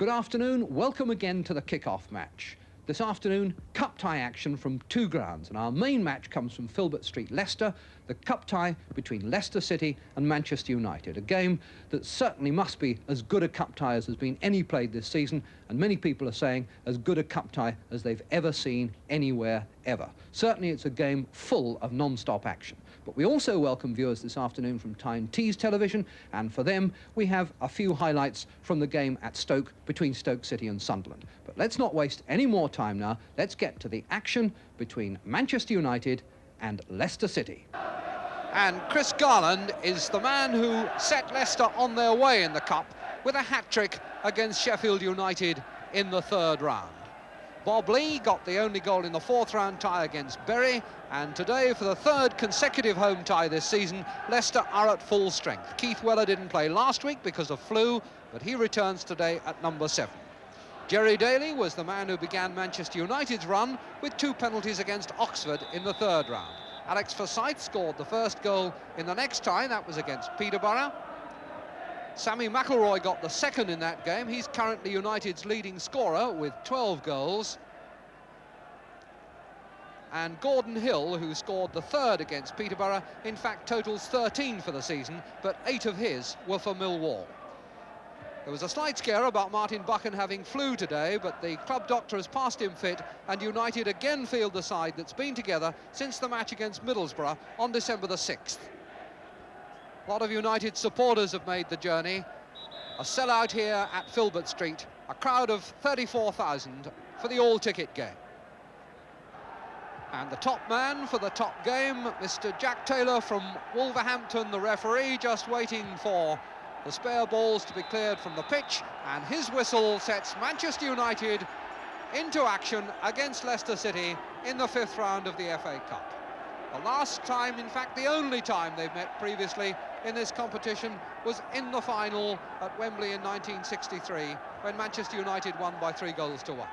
Good afternoon, welcome again to the kick-off match. This afternoon, cup tie action from two grounds, and our main match comes from Filbert Street, Leicester, the cup tie between Leicester City and Manchester United, a game that certainly must be as good a cup tie as has been any played this season, and many people are saying as good a cup tie as they've ever seen anywhere, ever. Certainly it's a game full of non-stop action. But we also welcome viewers this afternoon from Tyne Tees Television, and for them we have a few highlights from the game at Stoke between Stoke City and Sunderland. But let's not waste any more time now. Let's get to the action between Manchester United and Leicester City. And Chris Garland is the man who set Leicester on their way in the cup with a hat-trick against Sheffield United in the third round. Bob Lee got the only goal in the fourth round tie against Bury, and today, for the third consecutive home tie this season, Leicester are at full strength. Keith Weller didn't play last week because of flu, but he returns today at number 7. Jerry Daly was the man who began Manchester United's run with 2 penalties against Oxford in the third round. Alex Forsyth scored the first goal in the next tie, that was against Peterborough. Sammy McIlroy got the second in that game. He's currently United's leading scorer with 12 goals. And Gordon Hill, who scored the third against Peterborough, in fact totals 13 for the season, but 8 of his were for Millwall. There was a slight scare about Martin Buchan having flu today, but the club doctor has passed him fit, and United again field the side that's been together since the match against Middlesbrough on December the 6th. A lot of United supporters have made the journey. A sellout here at Filbert Street, a crowd of 34,000 for the all-ticket game. And the top man for the top game, Mr. Jack Taylor from Wolverhampton, the referee, just waiting for the spare balls to be cleared from the pitch, and his whistle sets Manchester United into action against Leicester City in the 5th round of the FA Cup. The last time, in fact the only time they've met previously in this competition, was in the final at Wembley in 1963, when Manchester United won by 3-1.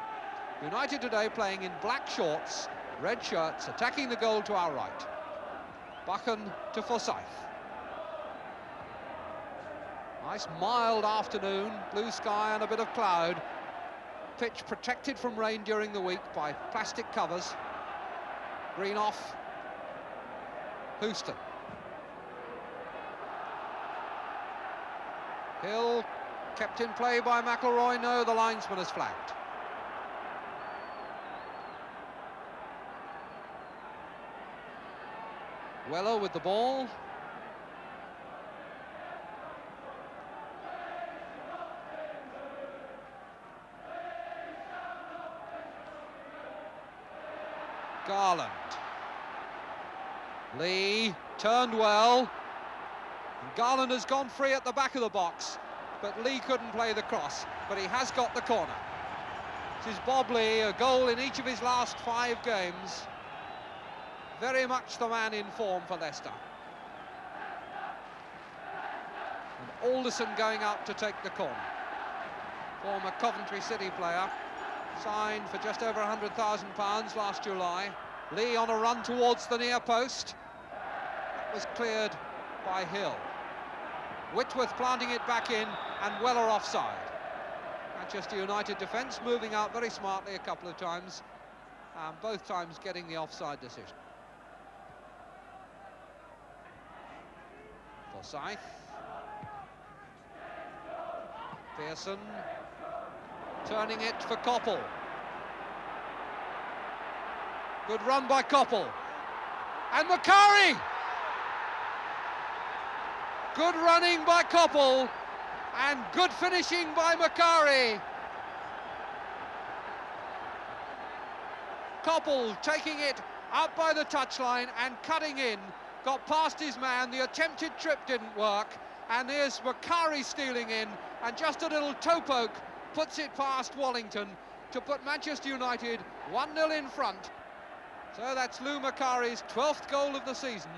United today playing in black shorts, red shirts, attacking the goal to our right. Buchan to Forsyth. Nice mild afternoon, blue sky and a bit of cloud. Pitch protected from rain during the week by plastic covers. Green off. Houston. Hill kept in play by McIlroy. No, the linesman has flagged. Weller with the ball. Garland. Lee turned well. Garland has gone free at the back of the box, but Lee couldn't play the cross, but he has got the corner. This is Bob Lee, a goal in each of his last 5 games. Very much the man in form for Leicester. And Alderson going out to take the corner. Former Coventry City player, signed for just over £100,000 last July. Lee on a run towards the near post. That was cleared by Hill. Whitworth planting it back in, and Weller offside. Manchester United defence moving out very smartly a couple of times, and both times getting the offside decision. Forsyth. Pearson turning it for Koppel. Good run by Koppel. And Macari! Good running by Koppel, and good finishing by Macari. Koppel taking it up by the touchline and cutting in, got past his man, the attempted trip didn't work, and there's Macari stealing in, and just a little toe poke puts it past Wallington to put Manchester United 1-0 in front. So that's Lou Macari's 12th goal of the season.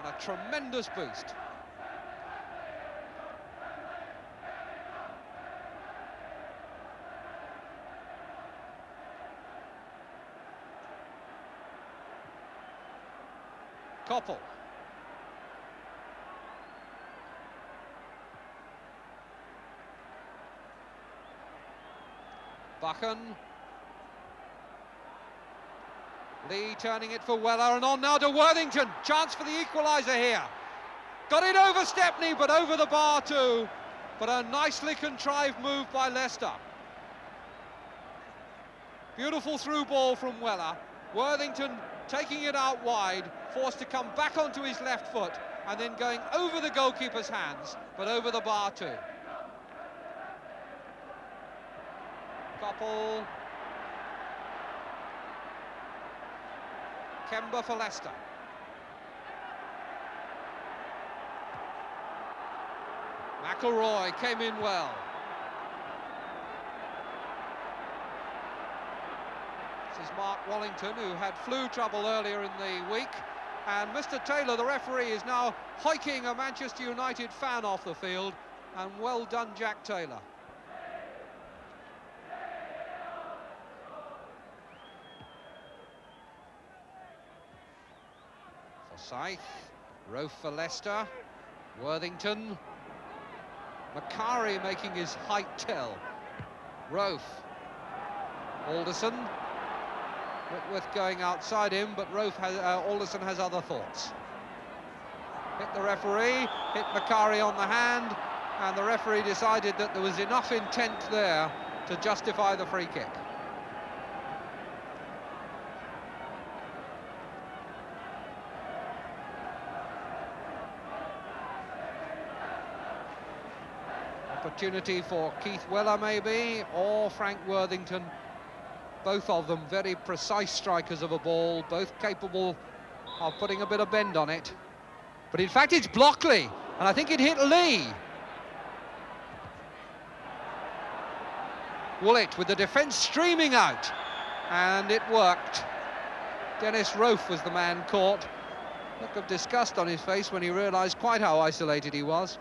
And a tremendous boost. Koppel. Buchan. Lee turning it for Weller, and on now to Worthington. Chance for the equaliser here. Got it over Stepney, but over the bar too. But a nicely contrived move by Leicester. Beautiful through ball from Weller. Worthington taking it out wide, forced to come back onto his left foot, and then going over the goalkeeper's hands, but over the bar too. Koppel. Kemba for Leicester. McElroy came in well. This is Mark Wallington, who had flu trouble earlier in the week. And Mr. Taylor, the referee, is now hiking a Manchester United fan off the field. And well done, Jack Taylor. Forsyth, Rofe for Leicester, Worthington, Macari making his height tell. Rofe, Alderson, Whitworth going outside him, but Alderson has other thoughts. Hit the referee, hit Macari on the hand, and the referee decided that there was enough intent there to justify the free kick. Opportunity for Keith Weller maybe, or Frank Worthington. Both of them very precise strikers of a ball, both capable of putting a bit of bend on it. But in fact it's Blockley, and I think it hit Lee. Woolett with the defence streaming out, and it worked. Dennis Rofe was the man caught. Look of disgust on his face when he realised quite how isolated he was.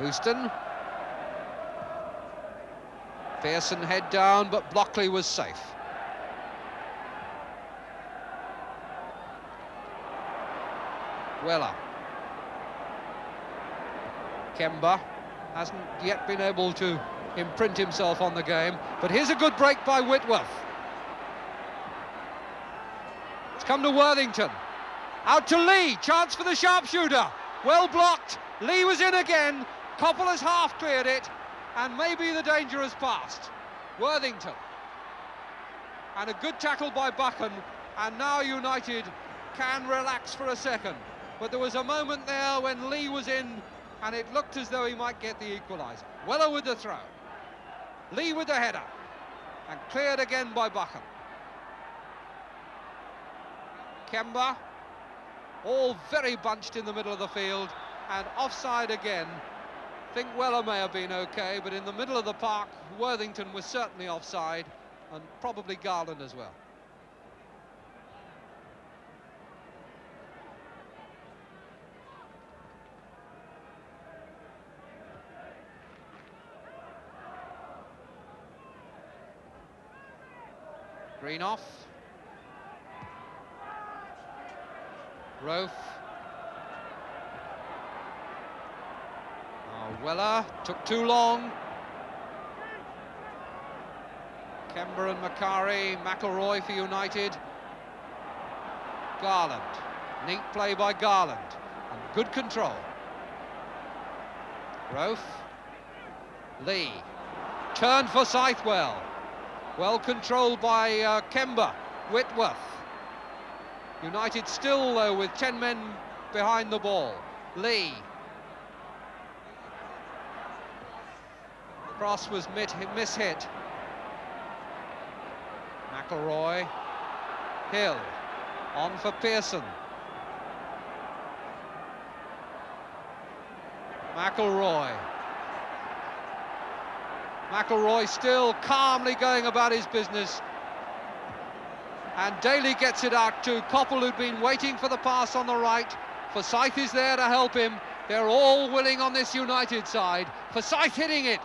Houston. Pearson head down, but Blockley was safe. Weller. Kemba hasn't yet been able to imprint himself on the game, but here's a good break by Whitworth. It's come to Worthington. Out to Lee, chance for the sharpshooter. Well blocked. Lee was in again. Koppel has half cleared it, and maybe the danger has passed. Worthington. And a good tackle by Buchan, and now United can relax for a second. But there was a moment there when Lee was in, and it looked as though he might get the equaliser. Weller with the throw. Lee with the header, and cleared again by Buchan. Kemba, all very bunched in the middle of the field, and offside again. I think Weller may have been okay, but in the middle of the park, Worthington was certainly offside, and probably Garland as well. Greenoff. Rofe. Weller took too long. Kemba and Macari, McElroy for United. Garland, neat play by Garland, and good control. Rofe, Lee, turn for Scythewell. Well controlled by Kemba, Whitworth. United still though with 10 men behind the ball. Lee. Cross was mishit. McElroy. Hill. On for Pearson. McElroy. McElroy still calmly going about his business. And Daly gets it out to Koppel, who'd been waiting for the pass on the right. Forsyth is there to help him. They're all willing on this United side. Forsyth hitting it.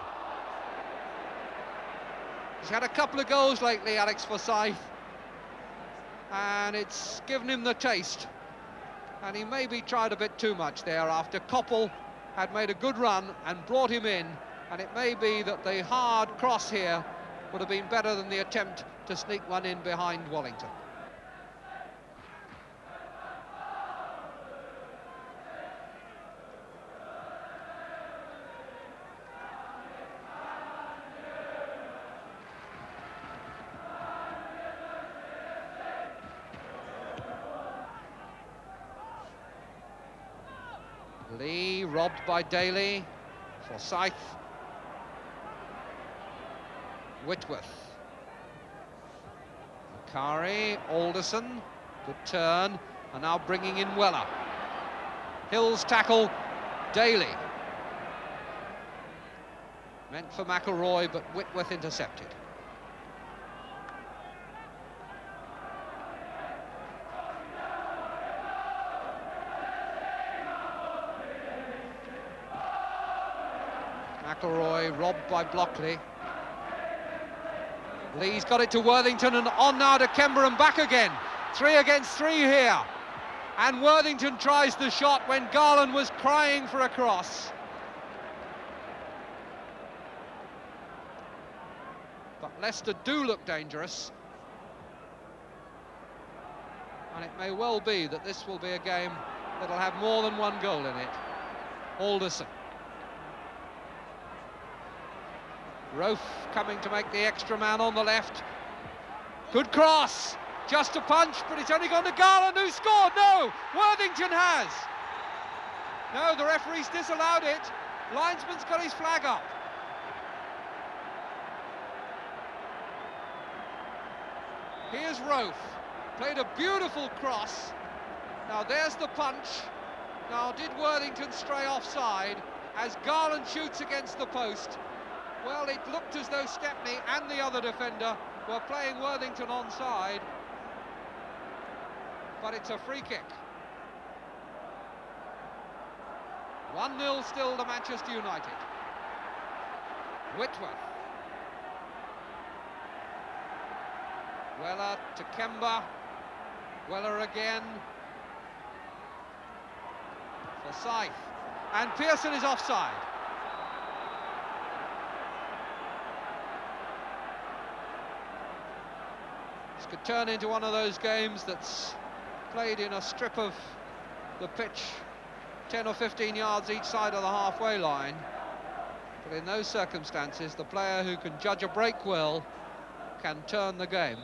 He's had a couple of goals lately, Alex Forsyth, and it's given him the taste. And he maybe tried a bit too much there after Koppel had made a good run and brought him in, and it may be that the hard cross here would have been better than the attempt to sneak one in behind Wallington. Lee robbed by Daly. Forsyth. Whitworth. Makari, Alderson, good turn, and now bringing in Weller. Hill's tackle, Daly. Meant for McElroy, but Whitworth intercepted. McElroy robbed by Blockley. Lee's got it to Worthington, and on now to Kember and back again. 3 against 3 here. And Worthington tries the shot when Garland was crying for a cross. But Leicester do look dangerous. And it may well be that this will be a game that'll have more than one goal in it. Alderson. Rofe coming to make the extra man on the left. Good cross, just a punch, but it's only gone to Garland, who scored. No, Worthington has. No, the referee's disallowed it. Linesman's got his flag up. Here's Rofe, played a beautiful cross. Now there's the punch. Now did Worthington stray offside as Garland shoots against the post? Well, it looked as though Stepney and the other defender were playing Worthington onside, but it's a free kick. 1-0 still to Manchester United. Whitworth. Weller to Kember. Weller again. Forsyth. And Pearson is offside. This could turn into one of those games that's played in a strip of the pitch 10 or 15 yards each side of the halfway line. But in those circumstances, the player who can judge a break well can turn the game.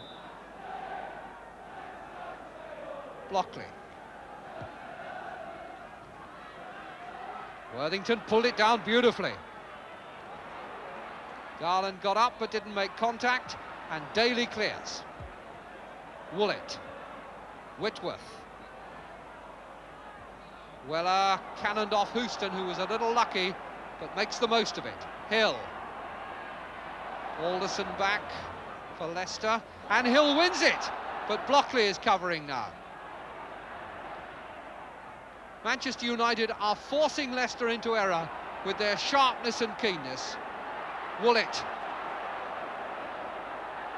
Blockley. Worthington pulled it down beautifully. Garland got up but didn't make contact, and Daly clears. Woolett. Whitworth. Weller cannoned off Houston, who was a little lucky, but makes the most of it. Hill. Alderson back for Leicester, and Hill wins it, but Blockley is covering now. Manchester United are forcing Leicester into error with their sharpness and keenness. Woolett.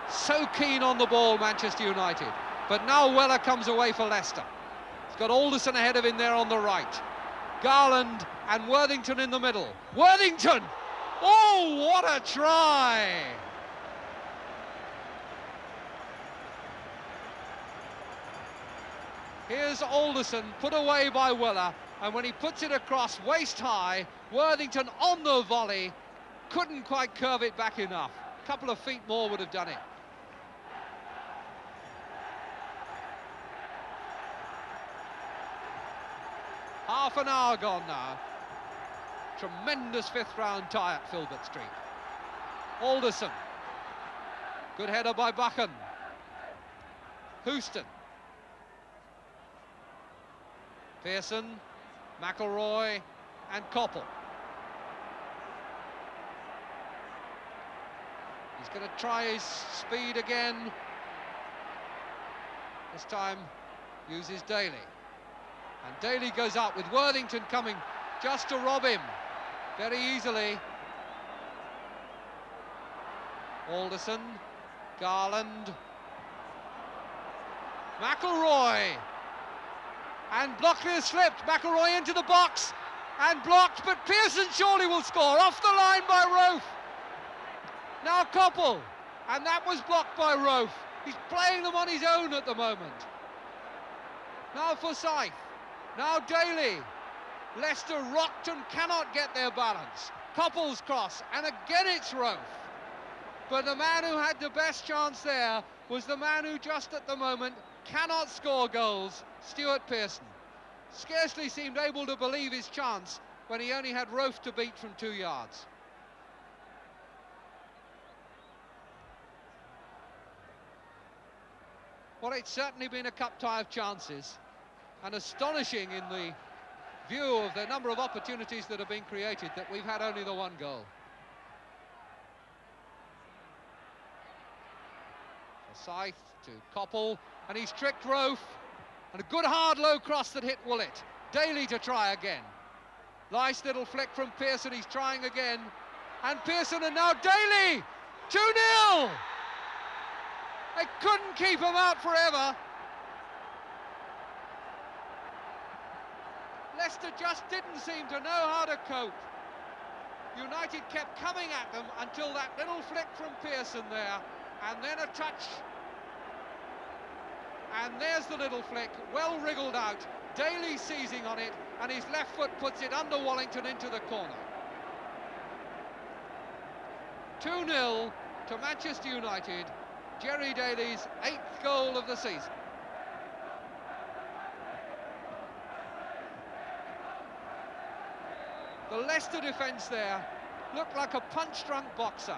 So keen on the ball, Manchester United. But now Weller comes away for Leicester. He's got Alderson ahead of him there on the right. Garland and Worthington in the middle. Worthington! Oh, what a try! Here's Alderson, put away by Weller, and when he puts it across waist high, Worthington on the volley, couldn't quite curve it back enough. A couple of feet more would have done it. Half an hour gone now. Tremendous fifth-round tie at Filbert Street. Alderson. Good header by Buchan. Houston. Pearson, McElroy, and Koppel. He's going to try his speed again. This time uses Daly. And Daly goes up with Worthington coming just to rob him very easily. Alderson, Garland, McElroy, and Blockley has slipped. McElroy into the box and blocked, but Pearson surely will score. Off the line by Rofe. Now Koppel, and that was blocked by Rofe. He's playing them on his own at the moment. Now Forsyth, now Daly. Leicester rocked and cannot get their balance. Koppel's cross, and again it's Rofe. But the man who had the best chance there was the man who just at the moment cannot score goals, Stuart Pearson. Scarcely seemed able to believe his chance when he only had Rofe to beat from 2 yards. Well, it's certainly been a cup tie of chances, and astonishing in the view of the number of opportunities that have been created that we've had only the one goal. Forsyth to Koppel, and he's tricked Rofe, and a good hard low cross that hit Woolett. Daly to try again. Nice little flick from Pearson, he's trying again, and Pearson, and now Daly! 2-0! They couldn't keep him out forever. Leicester just didn't seem to know how to cope. United kept coming at them until that little flick from Pearson there, and then a touch. And there's the little flick, well wriggled out. Daly seizing on it, and his left foot puts it under Wallington into the corner. 2-0 to Manchester United. Jerry Daly's 8th goal of the season. The Leicester defence there looked like a punch-drunk boxer.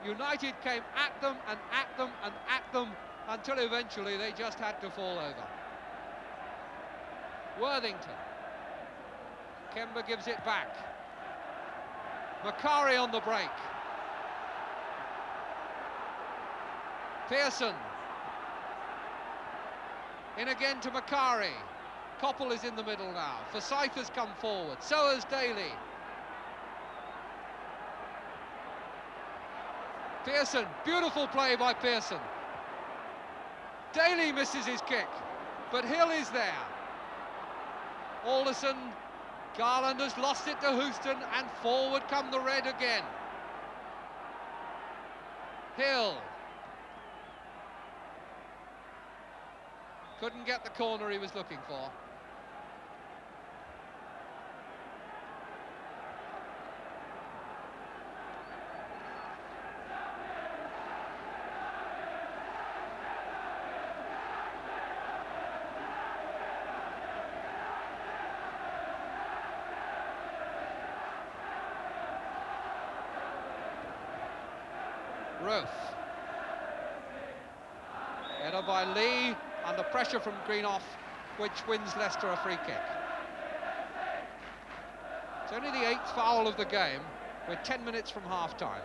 United came at them and at them and at them until eventually they just had to fall over. Worthington. Kemba gives it back. Macari on the break. Pearson. In again to Macari. Koppel is in the middle now. Forsyth has come forward. So has Daly. Pearson, beautiful play by Pearson. Daly misses his kick, but Hill is there. Alderson, Garland has lost it to Houston, and forward come the Red again. Hill. Couldn't get the corner he was looking for. Rofe. Header by Lee, under pressure from Greenoff, which wins Leicester a free kick. It's only the 8th foul of the game. We're 10 minutes from half-time.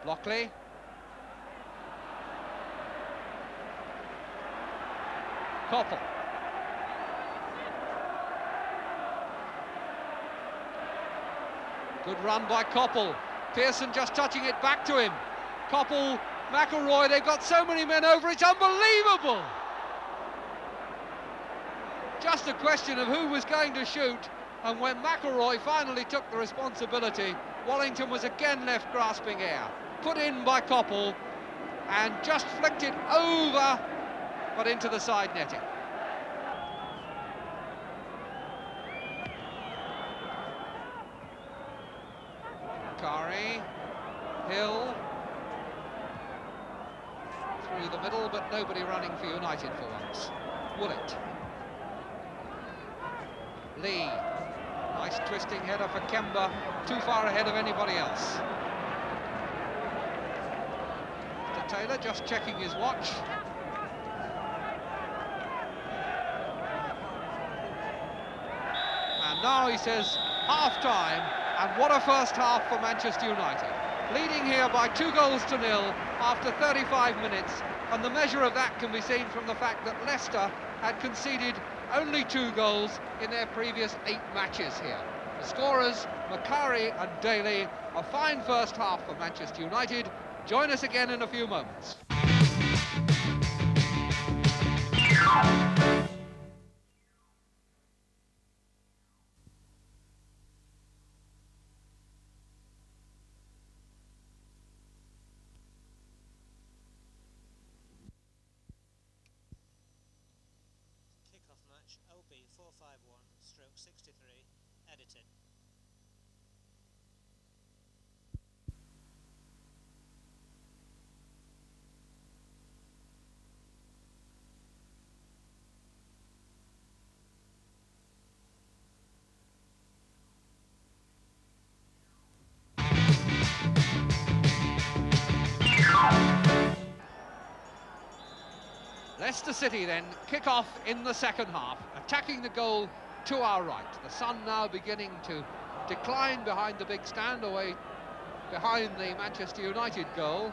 Blockley. Koppel. Good run by Koppel. Pearson just touching it back to him. Koppel, McElroy, they've got so many men over, it's unbelievable! Just a question of who was going to shoot, and when McElroy finally took the responsibility, Wallington was again left grasping air. Put in by Koppel, and just flicked it over, but into the side netting. Macari, Hill, through the middle, but nobody running for United for once. Woolett. Lee, nice twisting header for Kemba, too far ahead of anybody else. Mr. Taylor just checking his watch. And now he says half-time, and what a first half for Manchester United. Leading here by 2-0 after 35 minutes, and the measure of that can be seen from the fact that Leicester had conceded only 2 goals in their previous 8 matches here. The scorers, Macari and Daly, a fine first half for Manchester United, Join us again in a few moments. Kick-off match LB 451/63, edited. Leicester City then kick off in the second half, attacking the goal to our right. The sun now beginning to decline behind the big stand away behind the Manchester United goal.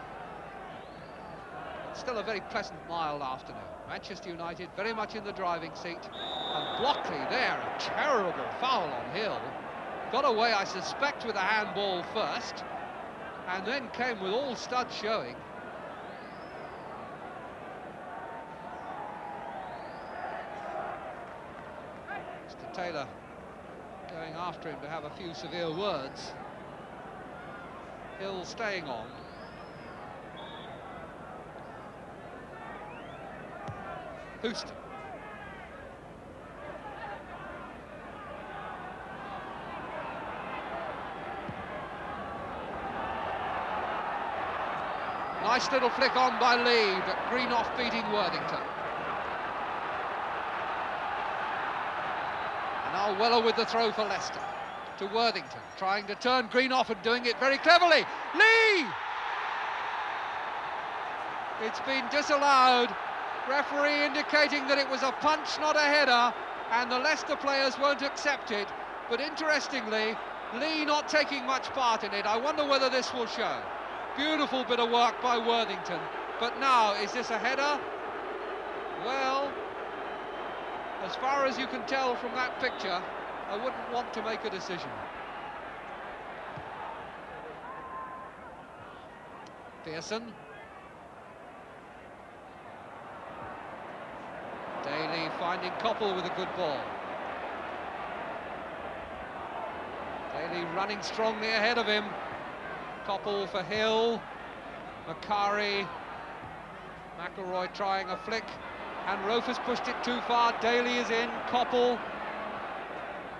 Still a very pleasant, mild afternoon. Manchester United very much in the driving seat. And Blockley there, a terrible foul on Hill. Got away, I suspect, with a handball first, and then came with all studs showing. Mr. Taylor going after him to have a few severe words. Hill staying on. Houston. Nice little flick on by Lee, but Greenoff beating Worthington. And now Weller with the throw for Leicester. To Worthington, trying to turn Greenoff and doing it very cleverly. Lee! It's been disallowed. Referee indicating that it was a punch, not a header, and the Leicester players won't accept it. But interestingly, Lee not taking much part in it. I wonder whether this will show. Beautiful bit of work by Worthington. But now, is this a header? Well, as far as you can tell from that picture, I wouldn't want to make a decision. Pearson. Daly finding Koppel with a good ball. Daly running strongly ahead of him. Koppel for Hill. Macari. McElroy trying a flick. And Rofe has pushed it too far. Daly is in. Koppel.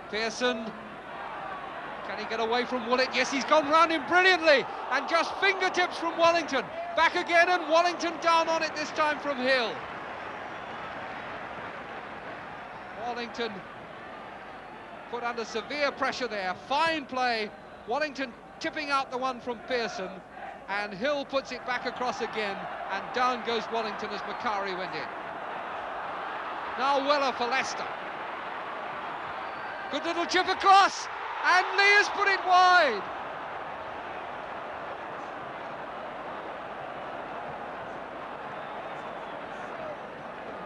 Pearson. Can he get away from Woolett? Yes, he's gone round him brilliantly. And just fingertips from Wellington. Back again, and Wellington down on it this time from Hill. Wellington put under severe pressure there. Fine play. Wellington tipping out the one from Pearson, and Hill puts it back across again, and down goes Wellington as Macari went in. Now Weller for Leicester. Good little chip across, and Lee has put it wide.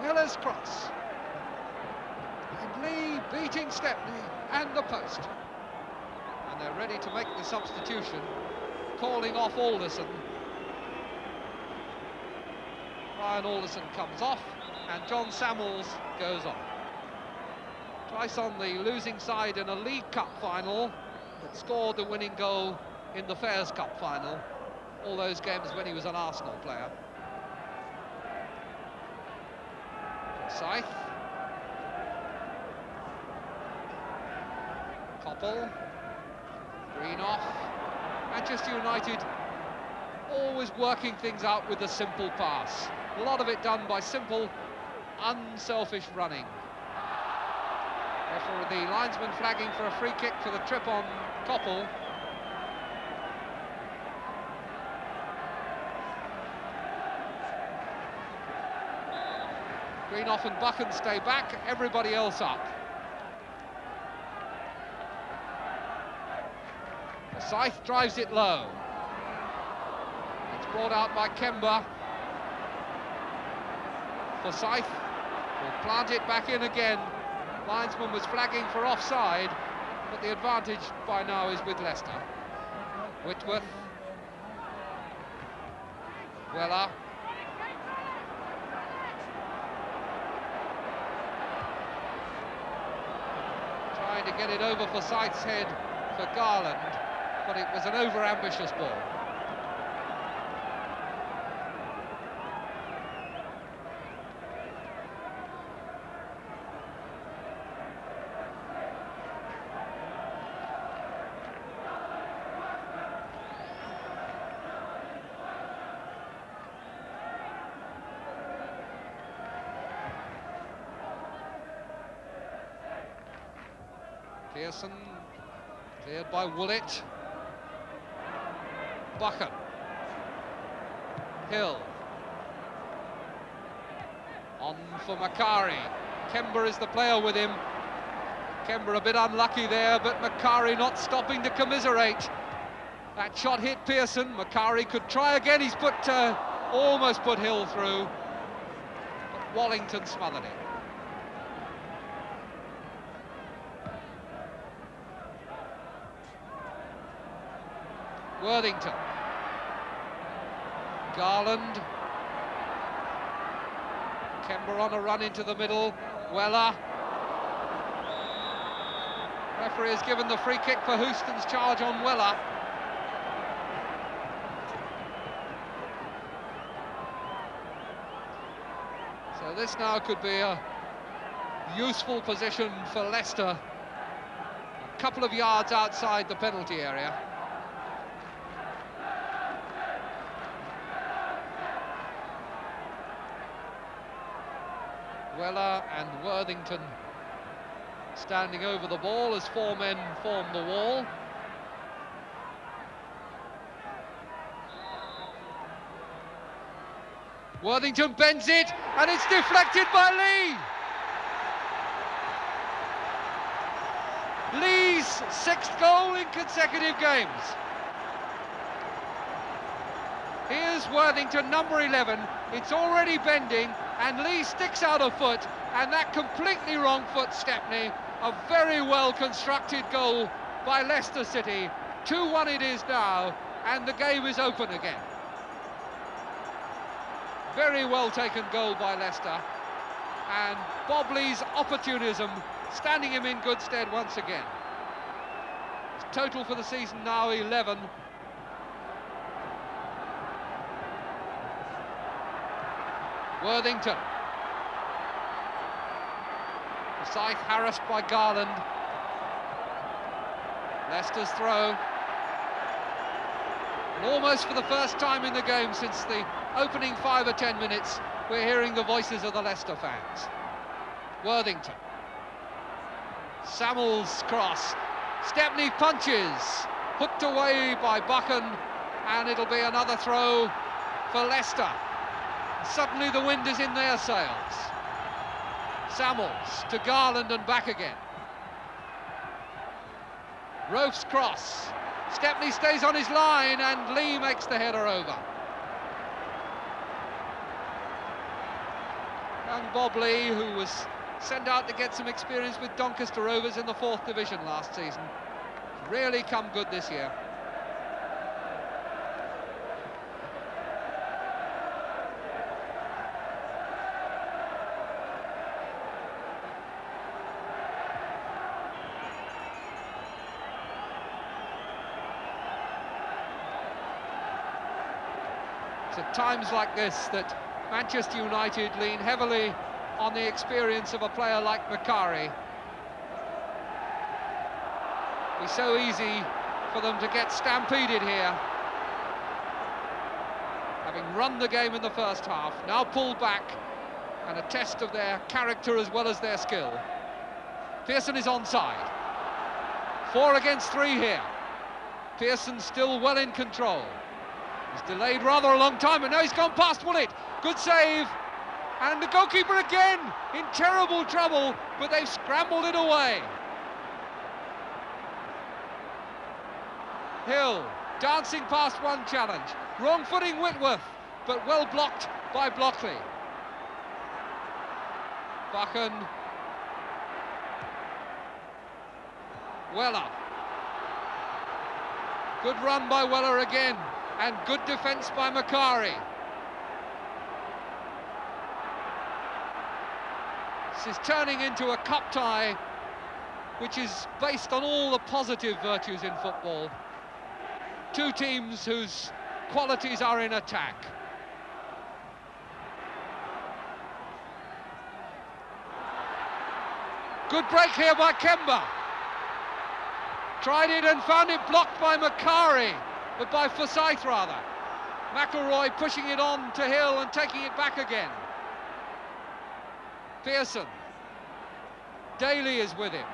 Miller's cross. Lee beating Stepney and the post. And they're ready to make the substitution, calling off Alderson. Ryan Alderson comes off, and John Samuels goes on. Twice on the losing side in a League Cup final, but scored the winning goal in the Fairs Cup final. All those games when he was an Arsenal player. Scythe. Koppel, Greenoff. Manchester United always working things out with a simple pass. A lot of it done by simple, unselfish running. Therefore, the linesman flagging for a free kick for the trip on Koppel. Greenoff and Buchan stay back, everybody else up. Scythe drives it low. It's brought out by Kemba. Forsyth will plant it back in again. Linesman was flagging for offside, but the advantage by now is with Leicester. Whitworth. Weller. Trying to get it over for Sight's head for Garland, but it was an over-ambitious ball. Pearson, cleared by Woolett. Buchan. Hill. On for Macari. Kemba is the player with him. Kemba a bit unlucky there, but Macari not stopping to commiserate. That shot hit Pearson. Macari could try again. He's almost put Hill through. But Wallington smothered it. Worthington. Garland. Kemba on a run into the middle. Weller. Referee has given the free kick for Houston's charge on Weller. So this now could be a useful position for Leicester. A couple of yards outside the penalty area. Weller and Worthington standing over the ball as four men form the wall. Worthington bends it, and it's deflected by Lee. Lee's sixth goal in consecutive games. Here's Worthington, number 11. It's already bending, and Lee sticks out a foot, and that completely wrong foot, Stepney. A very well constructed goal by Leicester City. 2-1 it is now, and the game is open again. Very well taken goal by Leicester, and Bob Lee's opportunism standing him in good stead once again. His total for the season now 11. Worthington. Scythe harassed by Garland. Leicester's throw. And almost for the first time in the game since the opening 5 or 10 minutes, we're hearing the voices of the Leicester fans. Worthington. Samuel's cross. Stepney punches. Hooked away by Buchan, and it'll be another throw for Leicester. Suddenly the wind is in their sails. Samuels to Garland and back again. Roaf's cross. Stepney stays on his line, and Lee makes the header over. Young Bob Lee, who was sent out to get some experience with Doncaster Rovers in the 4th Division last season, really come good this year. It's at times like this that Manchester United lean heavily on the experience of a player like Macari. It's so easy for them to get stampeded here. Having run the game in the first half, now pulled back, and a test of their character as well as their skill. Pearson is onside. 4 against 3 here. Pearson still well in control. He's delayed rather a long time, and now he's gone past Woolett. Good save, and the goalkeeper again in terrible trouble, but they've scrambled it away. Hill dancing past one challenge, wrong footing Whitworth, but well blocked by Blockley. Buchan. Weller. Good run by Weller again, and good defence by Macari. This is turning into a cup tie, which is based on all the positive virtues in football. Two teams whose qualities are in attack. Good break here by Kemba. Tried it and found it blocked by Macari, but by Forsyth rather. McElroy pushing it on to Hill and taking it back again. Pearson. Daly is with him.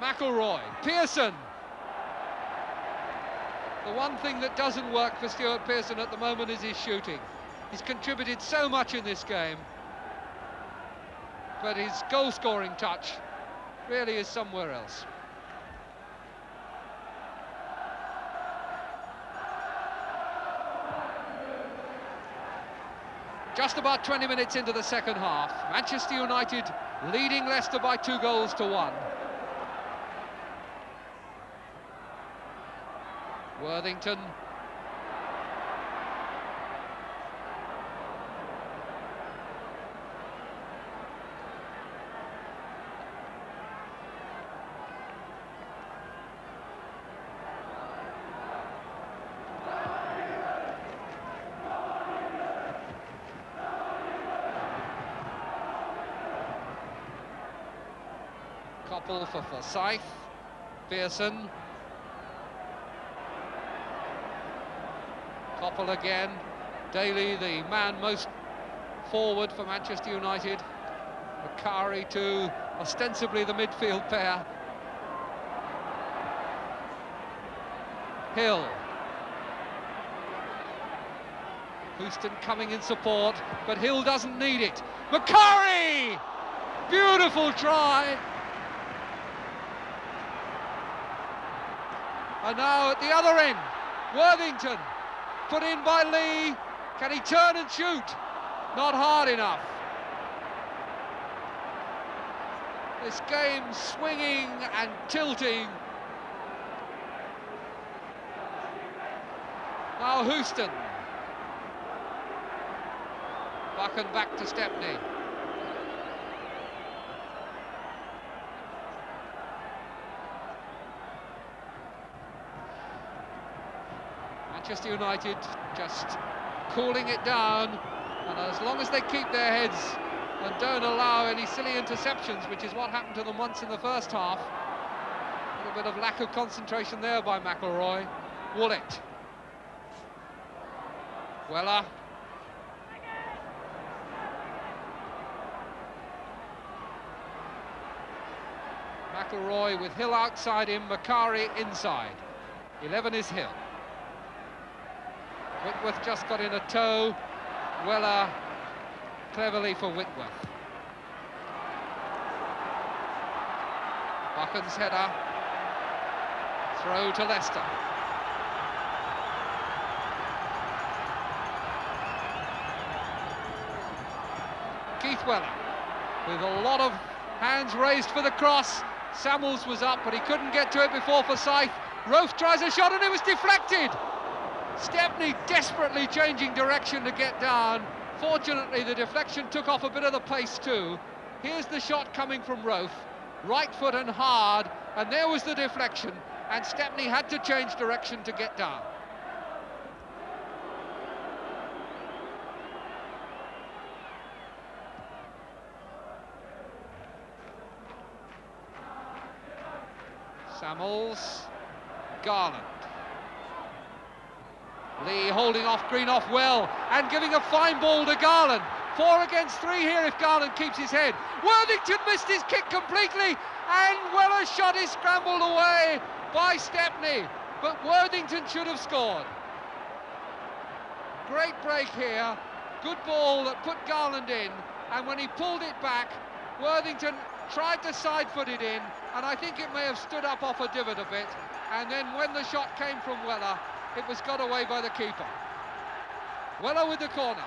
McElroy. Pearson. The one thing that doesn't work for Stuart Pearson at the moment is his shooting. He's contributed so much in this game, but his goal-scoring touch really is somewhere else. Just about 20 minutes into the second half, Manchester United leading Leicester by 2-1. Worthington. Koppel for Forsyth. Pearson. Koppel again. Daly, the man most forward for Manchester United. Macari to ostensibly the midfield pair. Hill. Houston coming in support, but Hill doesn't need it. Macari! Beautiful try. And now at the other end, Worthington, put in by Lee. Can he turn and shoot? Not hard enough. This game swinging and tilting. Now Houston. Buchan back to Stepney. Manchester United just cooling it down, and as long as they keep their heads and don't allow any silly interceptions, which is what happened to them once in the first half. A little bit of lack of concentration there by McElroy. Woolett. Weller. McElroy with Hill outside him, Macari inside. 11 is Hill. Whitworth just got in a toe. Weller cleverly for Whitworth. Buchan's header. Throw to Leicester. Keith Weller with a lot of hands raised for the cross. Samuels was up, but he couldn't get to it before Forsyth. Rofe tries a shot and it was deflected. Stepney desperately changing direction to get down. Fortunately, the deflection took off a bit of the pace too. Here's the shot coming from Rofe. Right foot and hard, and there was the deflection, and Stepney had to change direction to get down. Samuels. Garland. Lee holding off Greenough well and giving a fine ball to Garland. 4 against 3 here if Garland keeps his head. Worthington missed his kick completely, and Weller's shot is scrambled away by Stepney, but Worthington should have scored. Great break here, good ball that put Garland in, and when he pulled it back, Worthington tried to side-foot it in, and I think it may have stood up off a divot a bit, and then when the shot came from Weller, it was got away by the keeper. Weller with the corner.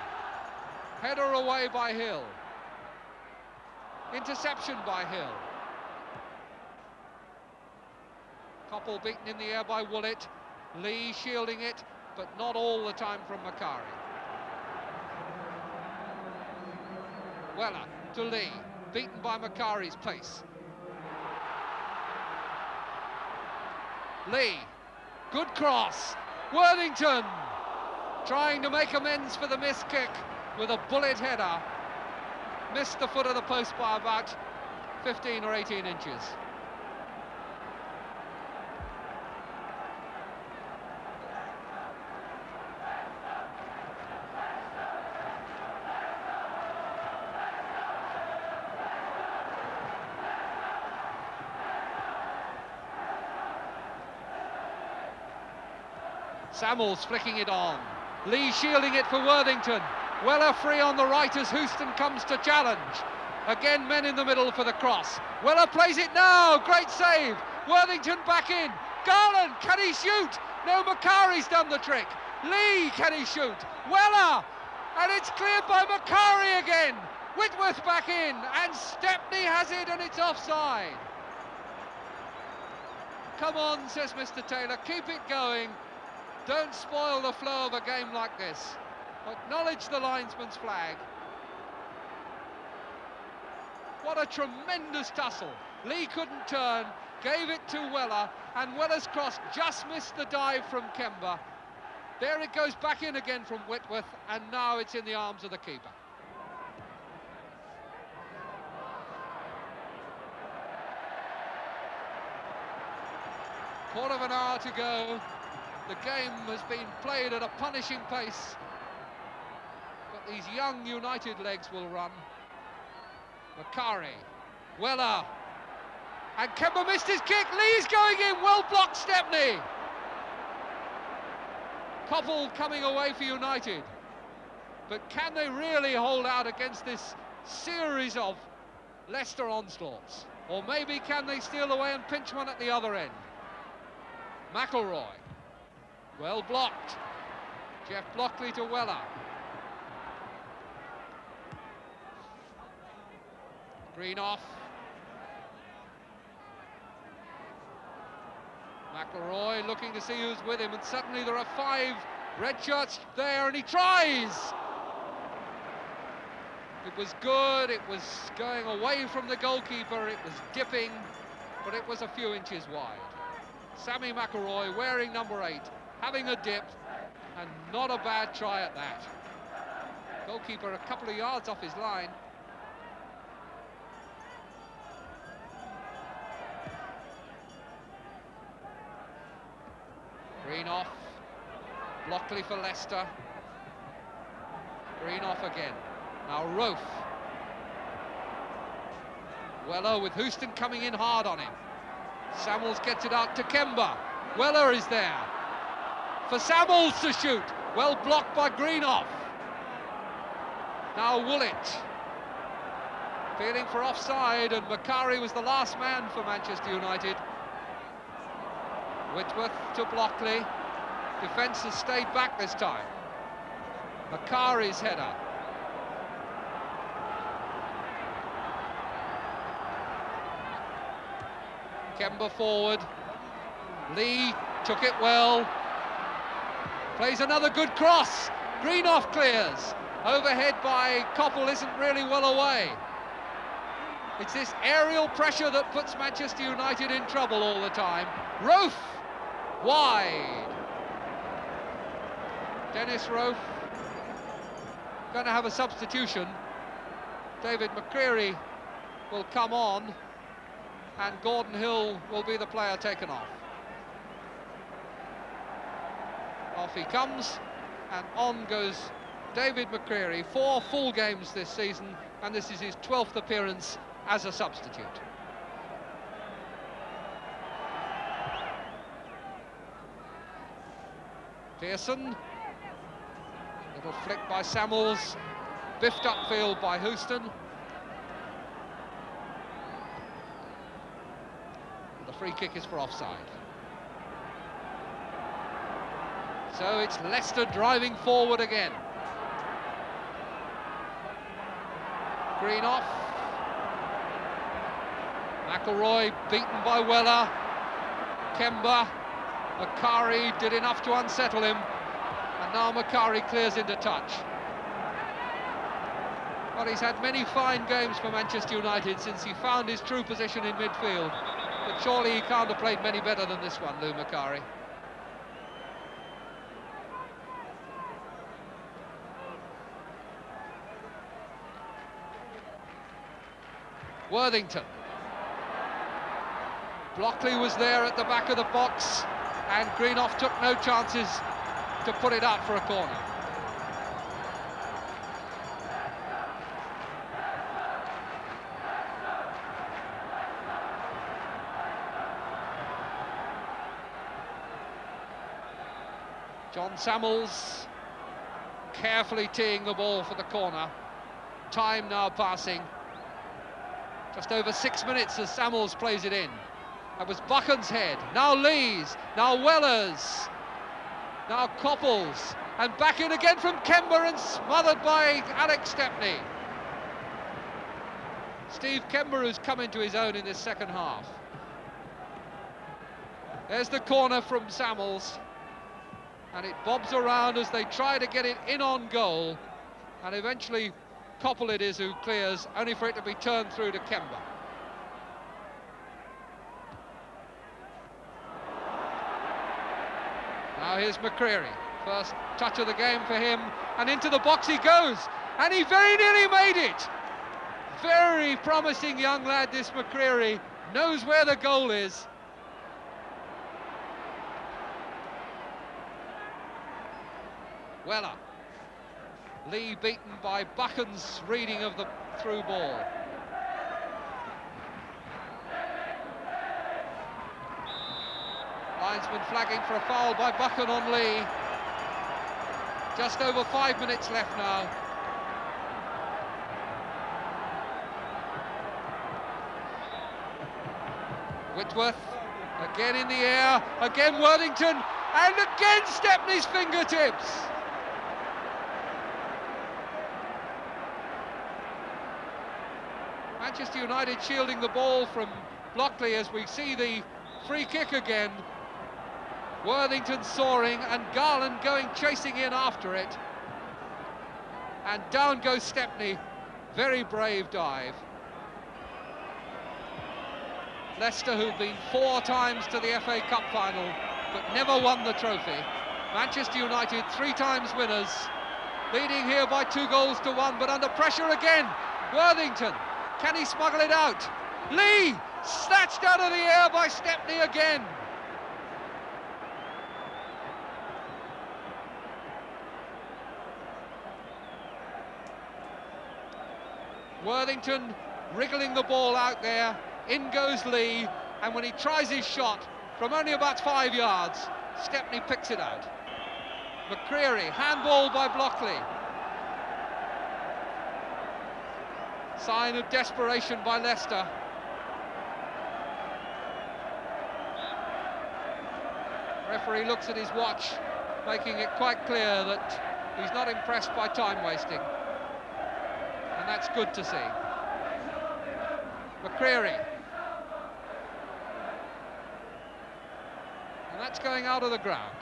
Header away by Hill. Interception by Hill. Koppel beaten in the air by Woolett. Lee shielding it, but not all the time from Macari. Weller to Lee, beaten by Macari's pace. Lee, good cross. Worthington trying to make amends for the missed kick with a bullet header. Missed the foot of the post by about 15 or 18 inches. Samuels flicking it on. Lee shielding it for Worthington. Weller free on the right as Houston comes to challenge. Again, men in the middle for the cross. Weller plays it now. Great save. Worthington back in. Garland, can he shoot? No, Macari's done the trick. Lee, can he shoot? Weller! And it's cleared by Macari again. Whitworth back in. And Stepney has it, and it's offside. Come on, says Mr. Taylor. Keep it going. Don't spoil the flow of a game like this. Acknowledge the linesman's flag. What a tremendous tussle. Lee couldn't turn, gave it to Weller, and Weller's cross just missed the dive from Kemba. There it goes back in again from Whitworth, and now it's in the arms of the keeper. Quarter of an hour to go. The game has been played at a punishing pace, but these young United legs will run. Macari, Weller, and Kemba missed his kick. Lee's going in, well blocked Stepney. Koppel coming away for United, but can they really hold out against this series of Leicester onslaughts? Or maybe can they steal away and pinch one at the other end? McElroy. Well blocked. Jeff Blockley to Weller. Green off. McElroy looking to see who's with him, and suddenly there are 5 red shirts there, and he tries! It was good, it was going away from the goalkeeper, it was dipping, but it was a few inches wide. Sammy McElroy wearing number 8. Having a dip, and not a bad try at that. Goalkeeper a couple of yards off his line. Green off. Blockley for Leicester. Green off again. Now Rofe. Weller with Houston coming in hard on him. Samuels gets it out to Kemba. Weller is there. For Samuels to shoot. Well blocked by Greenoff. Now Woolett. Feeling for offside, and Macari was the last man for Manchester United. Whitworth to Blockley. Defence has stayed back this time. Macari's header. Kemba forward. Lee took it well. Plays another good cross. Greenoff clears. Overhead by Koppel isn't really well away. It's this aerial pressure that puts Manchester United in trouble all the time. Rofe, wide. Dennis Rofe going to have a substitution. David McCreary will come on, and Gordon Hill will be the player taken off. Off he comes, and on goes David McCreary. 4 full games this season, and this is his 12th appearance as a substitute. Pearson, little flick by Samuels, biffed upfield by Houston. The free kick is for offside. So it's Leicester driving forward again. Green off. McElroy beaten by Weller. Kemba. Macari did enough to unsettle him. And now Macari clears into touch. Well, he's had many fine games for Manchester United since he found his true position in midfield. But surely he can't have played many better than this one, Lou Macari. Worthington. Blockley was there at the back of the box, and Greenough took no chances to put it out for a corner. John Samuels carefully teeing the ball for the corner. Time now passing. Just over 6 minutes as Samuels plays it in. That was Buchan's head. Now Lee's. Now Weller's. Now Coppell's. And back in again from Kemba and smothered by Alex Stepney. Steve Kemba has come into his own in this second half. There's the corner from Samuels. And it bobs around as they try to get it in on goal. And eventually Coppell it is who clears, only for it to be turned through to Kemba. Now here's McCreary. First touch of the game for him, and into the box he goes, and he very nearly made it. Very promising young lad, this McCreary, knows where the goal is. Weller. Lee beaten by Buchan's reading of the through ball. Linesman flagging for a foul by Buchan on Lee. Just over 5 minutes left now. Whitworth, again in the air, again Worthington, and again Stepney's fingertips. Manchester United shielding the ball from Blockley as we see the free kick again. Worthington soaring and Garland going chasing in after it. And down goes Stepney. Very brave dive. Leicester, who've been 4 times to the FA Cup final but never won the trophy. Manchester United 3 times winners, leading here by 2-1, but under pressure again. Worthington, can he smuggle it out? Lee, snatched out of the air by Stepney again. Worthington wriggling the ball out there. In goes Lee, and when he tries his shot from only about 5 yards, Stepney picks it out. McCreary, handball by Blockley. Sign of desperation by Leicester. Referee looks at his watch, making it quite clear that he's not impressed by time wasting. And that's good to see. McCreary. And that's going out of the ground.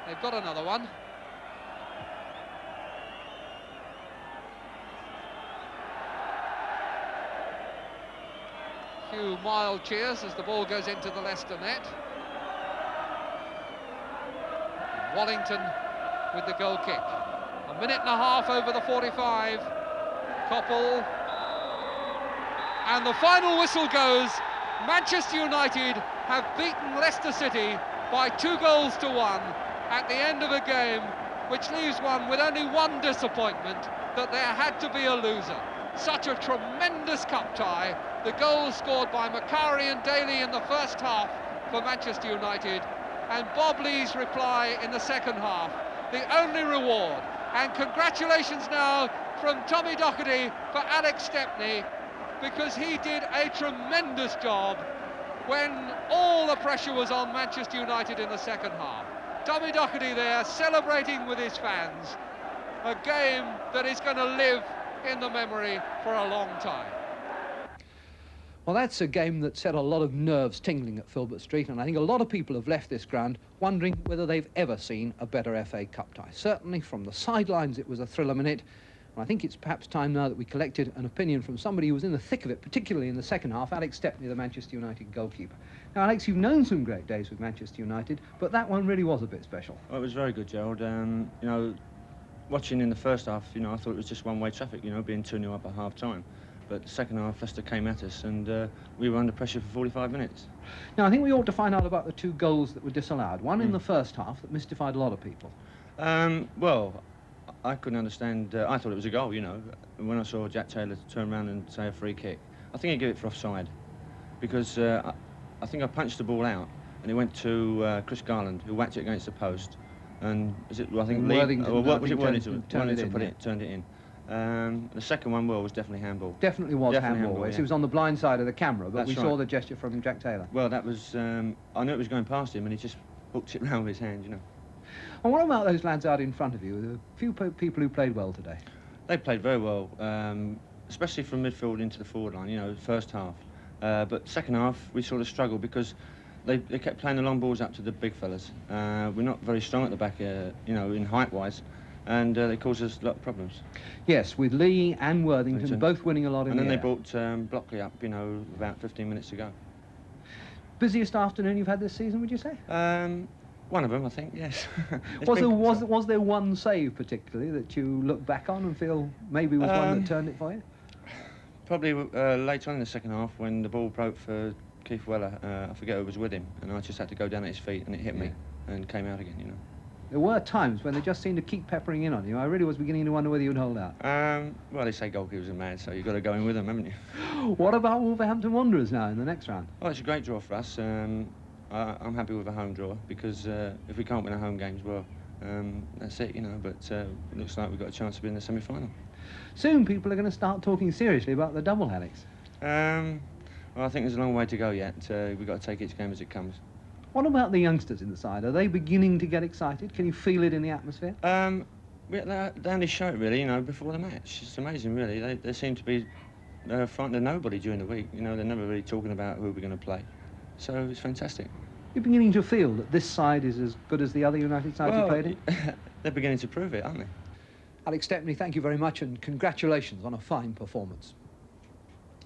They've got another one. Few mild cheers as the ball goes into the Leicester net. Wallington with the goal kick. 1.5 minutes over the 45. Coppell. And the final whistle goes. Manchester United have beaten Leicester City by 2-1 at the end of a game which leaves one with only one disappointment, that there had to be a loser. Such a tremendous cup tie. The goals scored by Macari and Daly in the first half for Manchester United, and Bob Lee's reply in the second half. The only reward. And congratulations now from Tommy Docherty for Alex Stepney, because he did a tremendous job when all the pressure was on Manchester United in the second half. Tommy Docherty there celebrating with his fans. A game that is going to live in the memory for a long time. Well, that's a game that set a lot of nerves tingling at Filbert Street, and I think a lot of people have left this ground wondering whether they've ever seen a better FA Cup tie. Certainly from the sidelines it was a thriller minute, And I think it's perhaps time now that we collected an opinion from somebody who was in the thick of it, particularly in the second half, Alex Stepney, the Manchester United goalkeeper. Now, Alex, you've known some great days with Manchester United, but that one really was a bit special. Well, it was very good, Gerald. You know, watching in the first half, you know, I thought it was just one-way traffic, you know, being 2-0 up at half-time. But the second half, Leicester came at us, and we were under pressure for 45 minutes. Now, I think we ought to find out about the 2 goals that were disallowed. One in the first half that mystified a lot of people. Well, I couldn't understand. I thought it was a goal, you know. When I saw Jack Taylor turn around and say a free kick, I think he gave it for offside, because I think I punched the ball out, and it went to Chris Garland, who whacked it against the post. And is it? Well, I think Worthington, what was it? Worthington turned it in. The second one, was definitely handball. Definitely was handball. Yes, yeah. it was on the blind side of the camera, but That's we right. saw the gesture from Jack Taylor. Well, that was. I knew it was going past him, and he just hooked it round with his hand, you know. And what about those lads out in front of you? There were a few people who played well today. They played very well, especially from midfield into the forward line, you know, first half. But second half, we sort of struggled because they kept playing the long balls up to the big fellas. We're not very strong at the back, you know, in height-wise, and they caused us a lot of problems. Yes, with Lee and Worthington both winning a lot in and the then air. they brought Blockley up, you know, about 15 minutes to go. Busiest afternoon you've had this season, would you say? One of them, I think, yes. Was there one save particularly that you look back on and feel maybe was one that turned it for you? Probably later on in the second half when the ball broke for Keith Weller. I forget who was with him, and I just had to go down at his feet, and it hit me and came out again, you know. There were times when they just seemed to keep peppering in on you. I really was beginning to wonder whether you'd hold out. Well, they say goalkeepers are mad, so you've got to go in with them, haven't you? What about Wolverhampton Wanderers now in the next round? Well, it's a great draw for us. I'm happy with a home draw, because if we can't win our home games, well, that's it, you know. But it looks like we've got a chance to be in the semi-final. Soon people are going to start talking seriously about the double, Alex. Well, I think there's a long way to go yet. We've got to take each game as it comes. What about the youngsters in the side? Are they beginning to get excited? Can you feel it in the atmosphere? They only show it, really, you know, before the match. It's amazing, really. They seem to be frightened of nobody during the week. You know, they're never really talking about who we're going to play. So it's fantastic. You're beginning to feel that this side is as good as the other United sides you played in? They're beginning to prove it, aren't they? Alex Stepney, thank you very much and congratulations on a fine performance.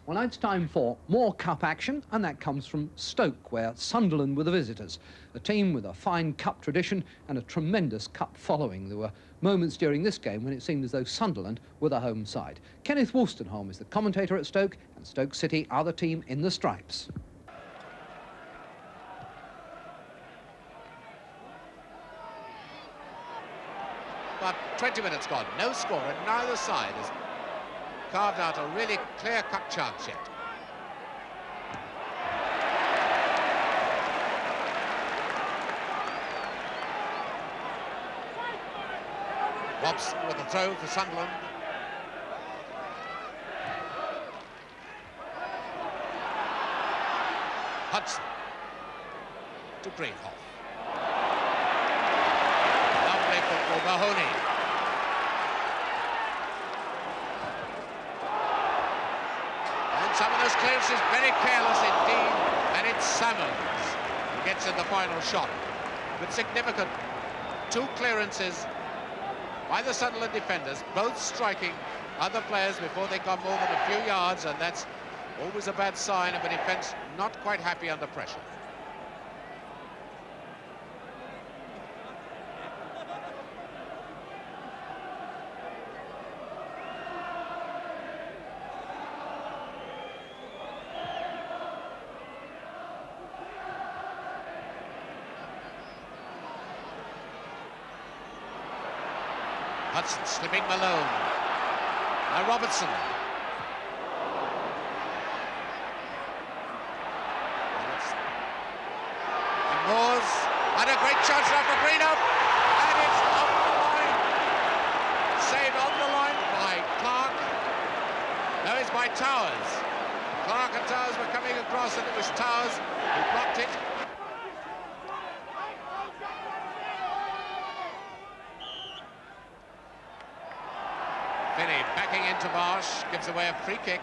Well, now it's time for more cup action, and that comes from Stoke, where Sunderland were the visitors. A team with a fine cup tradition and a tremendous cup following. There were moments during this game when it seemed as though Sunderland were the home side. Kenneth Wolstenholme is the commentator at Stoke, and Stoke City are the team in the stripes. About 20 minutes gone, no score, and neither side has carved out a really clear-cut chance yet. Robson with a throw for Sunderland. Hudson to Greenhoff. Lovely football, Mahoney. And some of those clearances very careless indeed, and it's Salmons who gets in the final shot. But significant, 2 clearances by the Sunderland defenders, both striking other players before they got more than a few yards, and that's always a bad sign of a defence not quite happy under pressure. Hudson slipping Malone. Now Robertson. And Moores. And a great chance now for Greenup. And it's off the line. Saved on the line by Clark. No, it's by Towers. Clark and Towers were coming across, and it was Towers who blocked it. Finney backing into Marsh, gives away a free kick.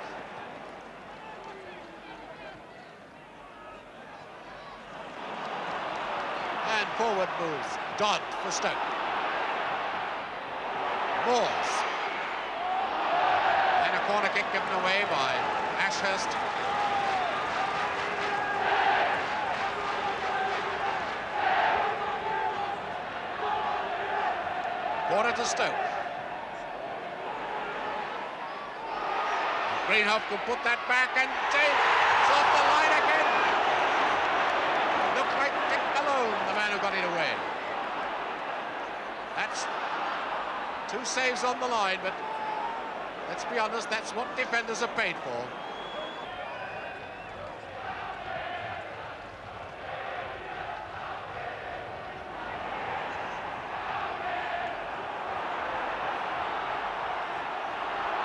And forward moves Dodd for Stoke. Moores. corner kick given away by Ashurst. Corner to Stoke. Greenhoff could put that back and it's off the line again. Looked like Dick Malone, the man who got it away. That's 2 saves on the line, but let's be honest, that's what defenders are paid for.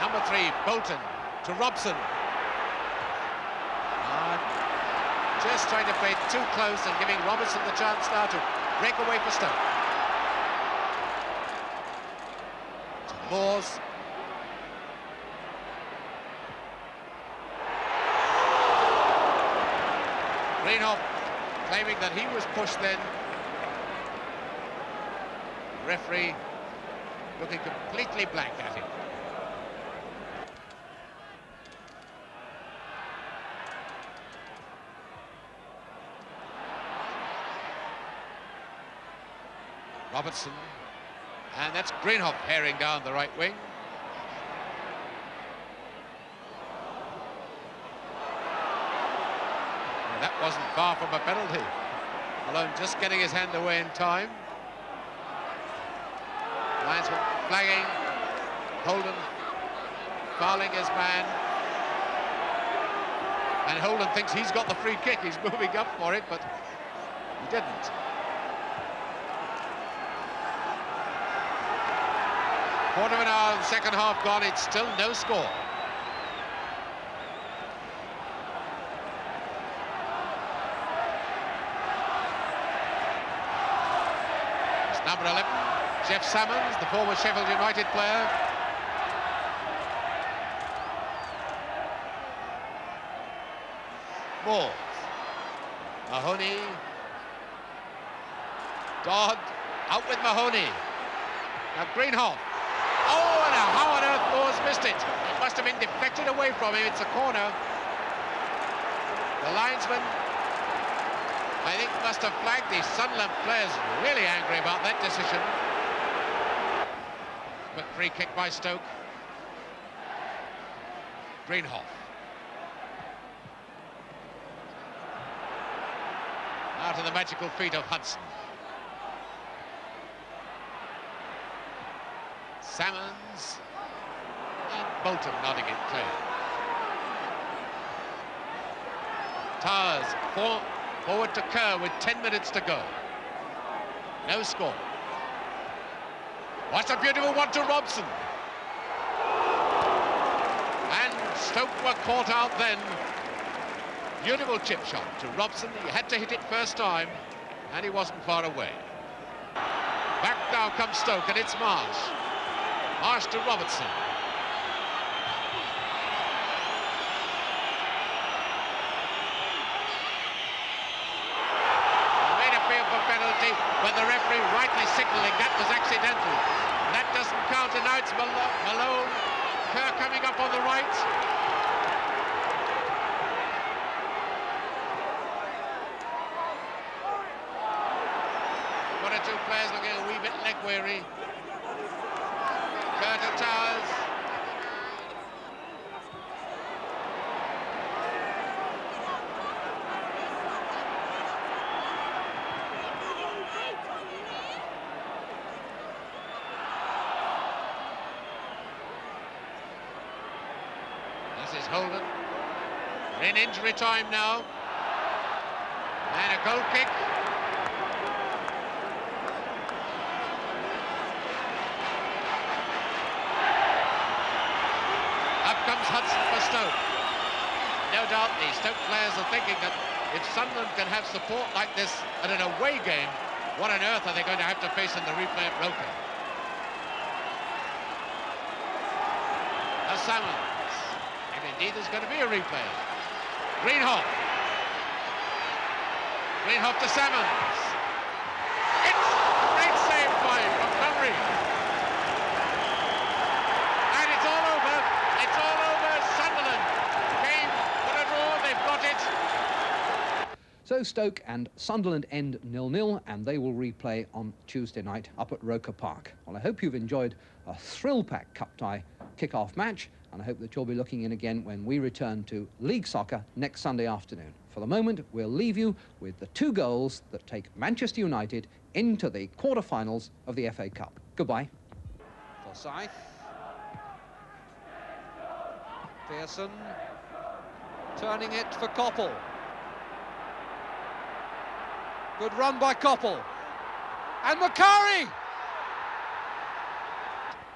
Number 3, Bolton to Robson. Just trying to play too close and giving Robertson the chance now to break away for Stoke. To Moores. Greenhoff claiming that he was pushed then. The referee looking completely blank at him. Robertson, and that's Greenhoff herring down the right wing. Well, that wasn't far from a penalty. Malone just getting his hand away in time. Linesman flagging. Holden fouling his man. And Holden thinks he's got the free kick. He's moving up for it, but he didn't. Quarter of an hour of the second half gone, it's still no score. It's number 11, Jeff Salmons, the former Sheffield United player. Moore. Mahoney. Dodd, out with Mahoney. Now Greenhoff. Oh, now how on earth Moore's missed it? It must have been deflected away from him. It's a corner. The linesman, I think, must have flagged the Sunderland players. Really angry about that decision. Quick free kick by Stoke. Greenhoff. Now to the magical feet of Hudson. Salmons and Bolton nodding it clear. Towers forward to Kerr with 10 minutes to go. No score. What a beautiful one to Robson. And Stoke were caught out then. Beautiful chip shot to Robson. He had to hit it first time, and he wasn't far away. Back now comes Stoke, and it's Marsh. Marsh to Robertson. Made a appeal for penalty when the referee rightly signalling that was accidental. That doesn't count, and now it's Malone. Kerr coming up on the right. One or two players looking a wee bit leg weary. Kerr to Towers. This is Holden. We're in injury time now. And a goal kick. Comes Hudson for Stoke. No doubt the Stoke players are thinking that if Sunderland can have support like this at an away game, what on earth are they going to have to face in the replay at Roker? Now Salmons. If indeed there's going to be a replay. Greenhoff. Greenhoff to Salmons. It's a great save by him from Montgomery. It's all over So Stoke and Sunderland end 0-0, and they will replay on Tuesday night up at Roker Park. Well, I hope you've enjoyed a thrill-packed cup tie kick-off match, and I hope that you'll be looking in again when we return to League Soccer next Sunday afternoon. For the moment, we'll leave you with the 2 goals that take Manchester United into the quarter-finals of the FA Cup. Goodbye. Forsyth. Pearson turning it for Koppel. Good run by Koppel. And Macari!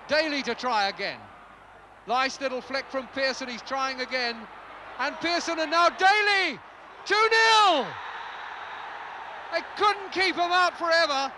Daly to try again. Nice little flick from Pearson, he's trying again. And Pearson and now Daly! 2-0! They couldn't keep him out forever.